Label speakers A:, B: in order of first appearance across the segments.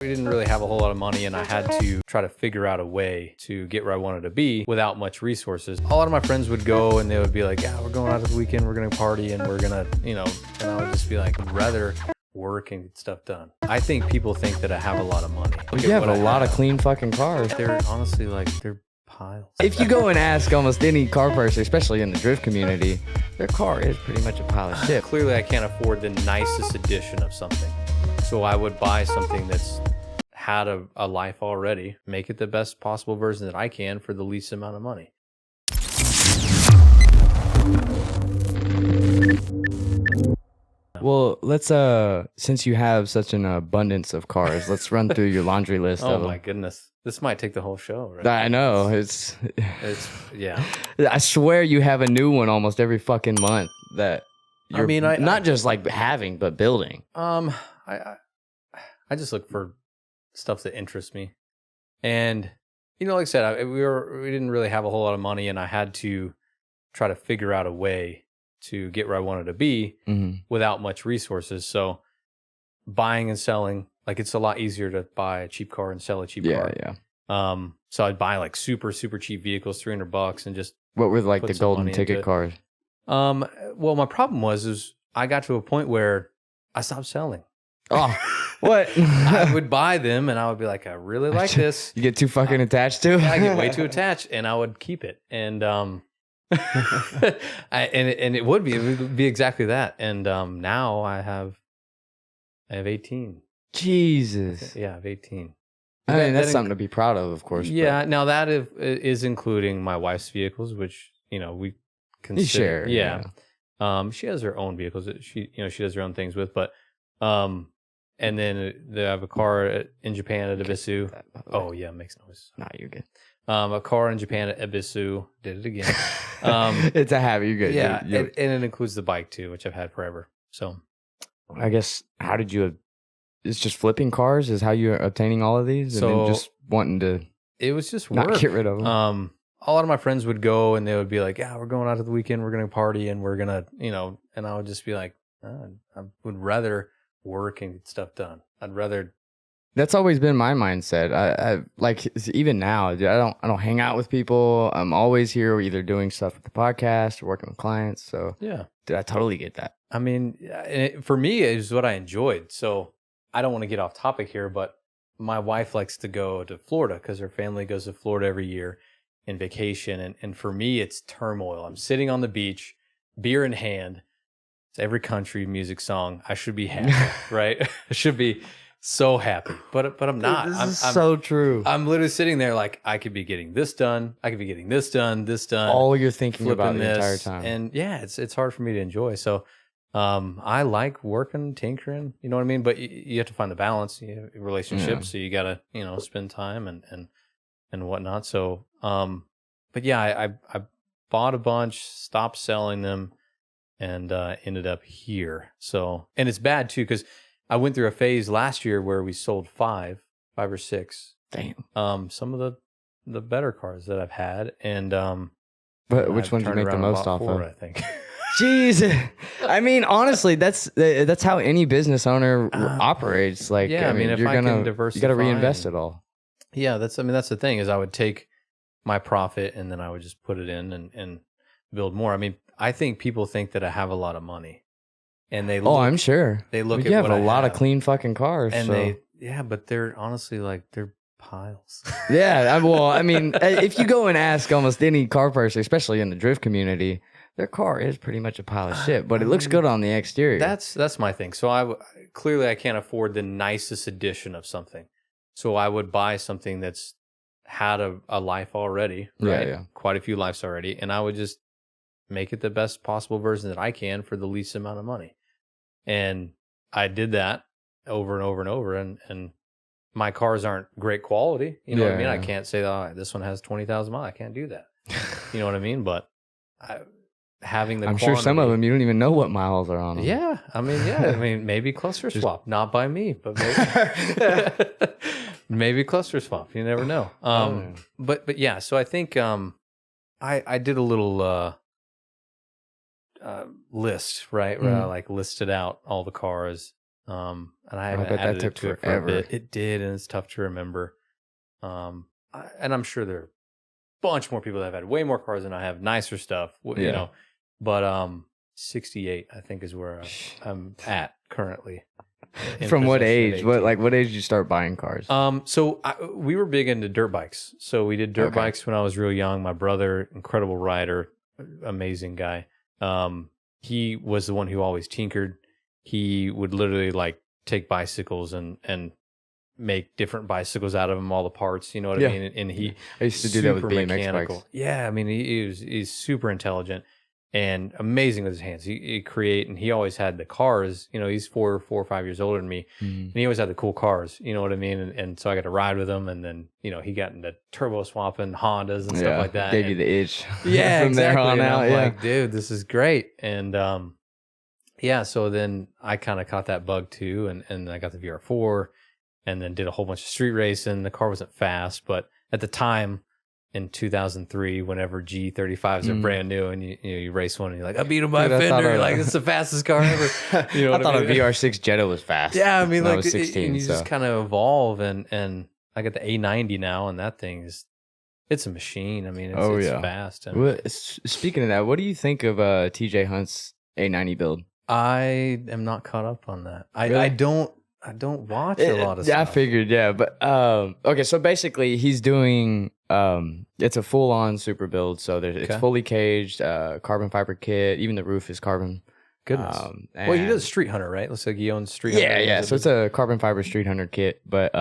A: We didn't really have a whole lot of money, and I had to try to figure out a way to get where I wanted to be without much resources. A lot of my friends would go and they would be like, yeah, we're going out this weekend, we're going to party, and we're going to, and I would just be like, I'd rather work and get stuff done. I think people think that I have a lot of money.
B: You have a lot of clean fucking cars.
A: They're honestly they're piles.
B: If you go and ask almost any car person, especially in the drift community, their car is pretty much a pile of shit.
A: Clearly, I can't afford the nicest edition of something. So I would buy something that's had a life already, make it the best possible version that I can for the least amount of money.
B: Well, let's since you have such an abundance of cars, let's run through your laundry list.
A: Oh my goodness. This might take the whole show, right?
B: I know. It's
A: yeah.
B: I swear you have a new one almost every fucking month that you're not just like having, but building.
A: I just look for stuff that interests me. And like I said, we didn't really have a whole lot of money, and I had to try to figure out a way to get where I wanted to be without much resources. So buying and selling, like, it's a lot easier to buy a cheap car and sell a cheap car. Yeah. So I'd buy like super, super cheap vehicles, $300, and just
B: what were like the golden ticket cars?
A: Well, my problem was I got to a point where I stopped selling.
B: Oh, what?
A: I would buy them and I would be like, I really like this.
B: You get too fucking attached to it?
A: I get way too attached, and I would keep it. And it would be exactly that. And now I have 18.
B: Jesus.
A: Yeah, I have 18.
B: I mean, that's something to be proud of course.
A: Yeah. But now that is including my wife's vehicles, which, we consider.
B: You share.
A: Yeah. She has her own vehicles that she does her own things with, but, and then they have a car in Japan at Ibisu. Oh yeah, it makes noise.
B: Nah, you're good.
A: A car in Japan at Ibisu. Did it again.
B: It's a habit. You're good.
A: Yeah, and it includes the bike too, which I've had forever. So,
B: I guess how did you? It's just flipping cars is how you're obtaining all of these, and then just wanting to.
A: It was just
B: not
A: work.
B: Get rid of them.
A: A lot of my friends would go and they would be like, "Yeah, we're going out to the weekend. We're going to party, and we're gonna, and I would just be like, I would rather work and get stuff done. I'd rather.
B: That's always been my mindset. I like even now, dude, I don't hang out with people. I'm always here, either doing stuff with the podcast or working with clients. So
A: yeah,
B: dude, I totally get that.
A: I mean, for me, it was what I enjoyed. So I don't want to get off topic here, but my wife likes to go to Florida because her family goes to Florida every year in vacation. And for me, it's turmoil. I'm sitting on the beach, beer in hand. It's every country music song. I should be happy, right? I should be so happy, but I'm not.
B: Dude, this is so true.
A: I'm literally sitting there like, I could be getting this done. I could be getting this done.
B: All you're thinking about the entire time.
A: And yeah, it's hard for me to enjoy. So I like working, tinkering, you know what I mean? But you have to find the balance. You have relationships, so you got to spend time and whatnot. So but yeah, I bought a bunch, stopped selling them, and ended up here. So, and it's bad too, because I went through a phase last year where we sold five or six.
B: Damn.
A: Some of the better cars that I've had, and
B: but which one did you make the most off of?
A: I think.
B: Jeez, I mean, honestly, that's how any business owner operates. Like,
A: yeah, I mean, if
B: you're
A: can diversify,
B: you got to reinvest it all.
A: Yeah, that's the thing is I would take my profit and then I would just put it in and build more. I mean, I think people think that I have a lot of money, and they look,
B: I'm sure
A: they look.
B: You
A: at
B: have
A: what
B: a lot of clean fucking cars,
A: and
B: so.
A: but they're honestly they're piles.
B: Yeah, well, I mean, if you go and ask almost any car person, especially in the drift community, their car is pretty much a pile of shit, but it looks good on the exterior.
A: That's my thing. So I can't afford the nicest edition of something, so I would buy something that's had a life already, right?
B: Yeah.
A: Quite a few lives already, and I would just make it the best possible version that I can for the least amount of money. And I did that over and over and over, and my cars aren't great quality. You know what I mean? I can't say that this one has 20,000 miles. I can't do that. You know what I mean? But having the
B: I'm sure some of them you don't even know what miles are on them.
A: Yeah. I mean, maybe cluster swap. Not by me, but maybe maybe cluster swap. You never know. But yeah, so I think I did a little list, right? Where I listed out all the cars And I haven't
B: bet that
A: added
B: took
A: it to it for a
B: forever.
A: bit. It did, and it's tough to remember. And I'm sure there are a bunch more people that have had way more cars than I have, nicer stuff, you know. But 68, I think, is where I'm at currently.
B: From what age?
A: 18.
B: What age did you start buying cars?
A: So we were big into dirt bikes. So we did dirt bikes when I was real young. My brother, incredible rider, amazing guy. He was the one who always tinkered. He would literally like take bicycles and make different bicycles out of them, all the parts, you know what I mean? And
B: I used to do that with BMX bikes.
A: Yeah, I mean, he's super intelligent and amazing with his hands. He create, and he always had the cars. You know, he's 4 or 5 years older than me, and he always had the cool cars. You know what I mean? And so I got to ride with him, and then you know he got into turbo swapping Hondas and stuff like that.
B: Gave you the itch.
A: Yeah,
B: from
A: exactly.
B: there on
A: and
B: out.
A: I'm
B: Yeah,
A: like, dude, this is great. And yeah, so then I kind of caught that bug too, and I got the VR4, and then did a whole bunch of street racing. The car wasn't fast, but at the time, in 2003, whenever G35s are brand new, and you race one, and you're like, I beat him by a fender. Like, it's the fastest car ever. You know
B: I thought a VR6 Jetta was fast.
A: Yeah, I mean,
B: when
A: like,
B: I was 16,
A: and you just kind of evolve, and I got the A90 now, and that thing it's a machine. I mean, it's fast. And
B: speaking of that, what do you think of TJ Hunt's A90 build?
A: I am not caught up on that.
B: Really?
A: I don't watch a lot of stuff.
B: Yeah, I figured, but okay, so basically he's doing it's a full-on super build, so it's fully caged, carbon fiber kit, even the roof is carbon.
A: Goodness. Well, he does Street Hunter, right? Looks like he owns Street Hunter.
B: Yeah, so it's a carbon fiber Street Hunter kit, but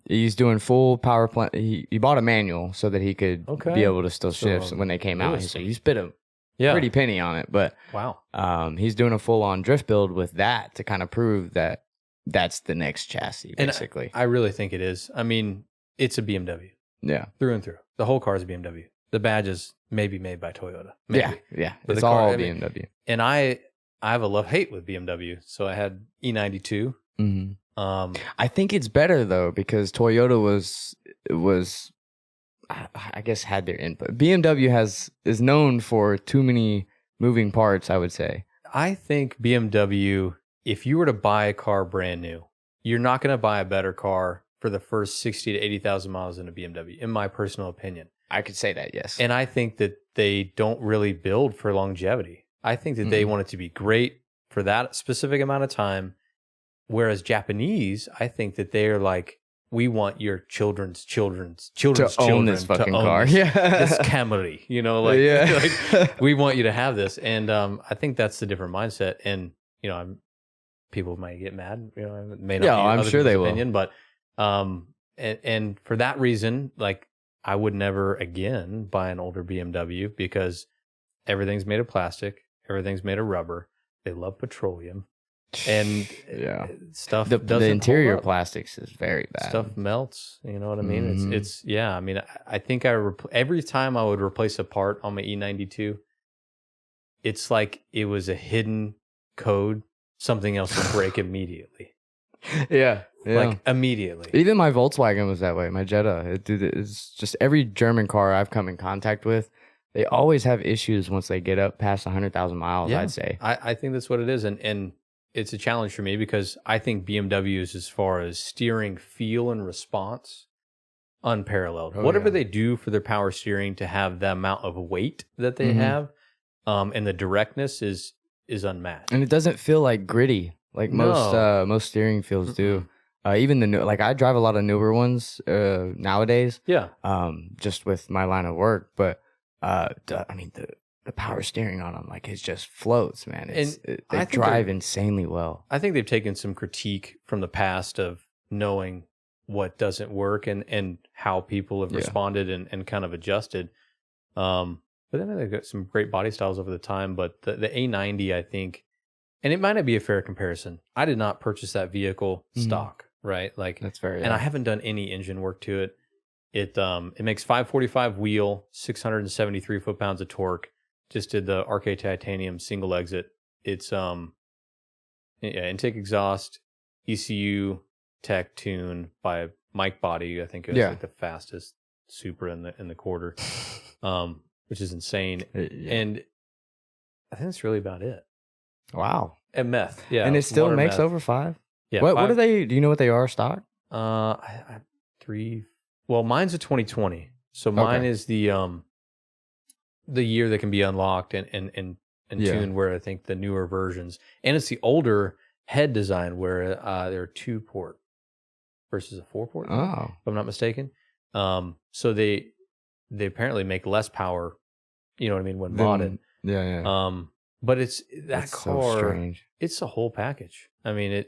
B: he's doing full power plant. He bought a manual so that he could be able to still shift when they came out. So he spit a pretty penny on it, but
A: wow.
B: He's doing a full-on drift build with that to kind of prove that that's the next chassis, basically.
A: And I really think it is. I mean, it's a BMW.
B: Yeah.
A: Through and through. The whole car is a BMW. The badge is maybe made by Toyota. Maybe.
B: Yeah.
A: But
B: it's all BMW.
A: And I have a love-hate with BMW. So I had E92.
B: Mm-hmm. I think it's better, though, because Toyota was I guess had their input. BMW is known for too many moving parts, I would say.
A: I think BMW, if you were to buy a car brand new, you're not going to buy a better car for the first 60 to 80,000 miles in a BMW, in my personal opinion.
B: I could say that, yes.
A: And I think that they don't really build for longevity. I think that they want it to be great for that specific amount of time. Whereas Japanese, I think that they're like, we want your children's children
B: to own this fucking car.
A: This Camry, you know, like we want you to have this. And I think that's the different mindset. And, you know, people might get mad, you know, it may not be
B: I'm sure they
A: opinion, will. But, and for that reason, like, I would never again buy an older BMW because everything's made of plastic, everything's made of rubber. They love petroleum. And stuff
B: the interior plastics is very bad.
A: Stuff melts, you know what I mean? It's I mean, I think every time I would replace a part on my E92, it's like it was a hidden code. Something else would break immediately.
B: Yeah.
A: Like immediately.
B: Even my Volkswagen was that way. My Jetta, it's just every German car I've come in contact with, they always have issues once they get up past 100,000 miles. I'd say. I
A: think that's what it is, and it's a challenge for me because I think BMWs, as far as steering feel and response, unparalleled. Whatever they do for their power steering to have the amount of weight that they have, and the directness is unmatched.
B: And it doesn't feel like gritty like most steering feels do. Even the new, like I drive a lot of newer ones nowadays.
A: Yeah.
B: Just with my line of work, but I mean the power steering on them, like it just floats, man. They drive insanely well.
A: I think they've taken some critique from the past of knowing what doesn't work and how people have responded and kind of adjusted. But then they've got some great body styles over the time. But the A90, I think, and it might not be a fair comparison. I did not purchase that vehicle stock, right? Like
B: that's very,
A: and I haven't done any engine work to it. It makes 545 wheel, 673 foot-pounds of torque. Just did the RK titanium single exit. It's intake exhaust, ECU tech tune by Mike Body. I think it was like the fastest Supra in the quarter, which is insane. And I think that's really about it.
B: Wow.
A: And meth, yeah.
B: And it still makes
A: meth.
B: over 5?
A: Yeah.
B: What are they? Do you know what they are? Stock?
A: Three. Well, mine's a 2020, so mine is the year that can be unlocked and tuned. Where I think the newer versions, and it's the older head design where they're 2-port versus a 4-port.
B: Oh,
A: if I'm not mistaken. So they apparently make less power. You know what I mean when modded.
B: Yeah.
A: But it's that car.
B: So strange.
A: It's a whole package. I mean,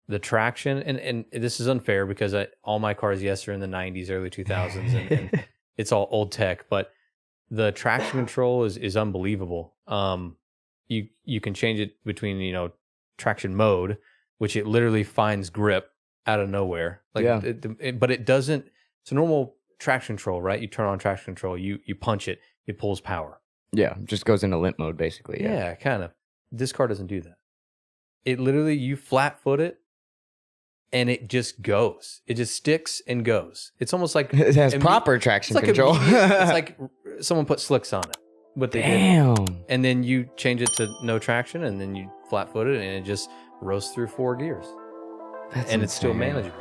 A: the traction, and this is unfair because all my cars, yes, are in the 90s, early 2000s, and it's all old tech, but the traction control is unbelievable. You can change it between, traction mode, which it literally finds grip out of nowhere. But it doesn't, it's a normal traction control, right? You turn on traction control, you punch it, it pulls power.
B: Yeah, just goes into limp mode, basically.
A: Yeah, kind of. This car doesn't do that. It literally, you flat foot it, and it just goes. It just sticks and goes. It's almost like
B: it has proper traction control.
A: It's like someone put slicks on it. What they did. And then you change it to no traction, and then you flat foot it, and it just roasts through 4 gears.
B: That's
A: and insane. It's still manageable.